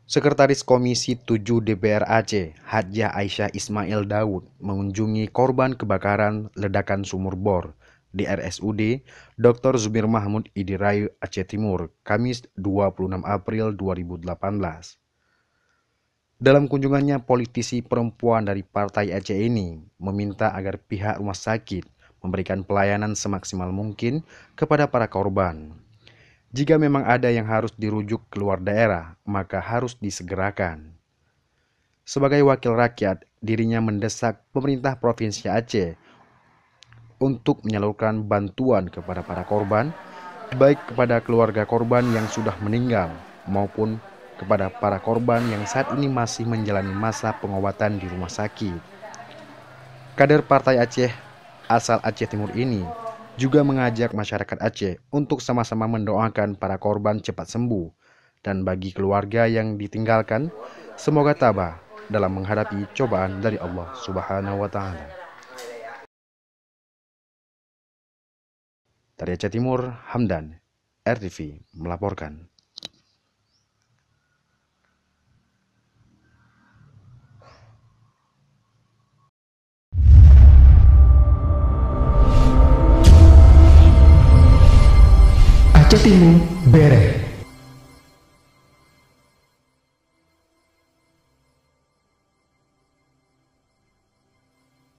Sekretaris Komisi 7 DPR Aceh, Hadjah Aisyah Ismail Daud, mengunjungi korban kebakaran ledakan sumur bor di RSUD Dr. Zubir Mahmud Idirayu Aceh Timur, Kamis 26 April 2018. Dalam kunjungannya, politisi perempuan dari Partai Aceh ini meminta agar pihak rumah sakit memberikan pelayanan semaksimal mungkin kepada para korban. Jika memang ada yang harus dirujuk keluar daerah, maka harus disegerakan. Sebagai wakil rakyat, dirinya mendesak pemerintah Provinsi Aceh untuk menyalurkan bantuan kepada para korban, baik kepada keluarga korban yang sudah meninggal maupun kepada para korban yang saat ini masih menjalani masa pengobatan di rumah sakit. Kader Partai Aceh asal Aceh Timur ini juga mengajak masyarakat Aceh untuk sama-sama mendoakan para korban cepat sembuh, dan bagi keluarga yang ditinggalkan, semoga tabah dalam menghadapi cobaan dari Allah Subhanahu wa Ta'ala. Dari Aceh Timur, Hamdan, RTV melaporkan. Aceh Timur Bere.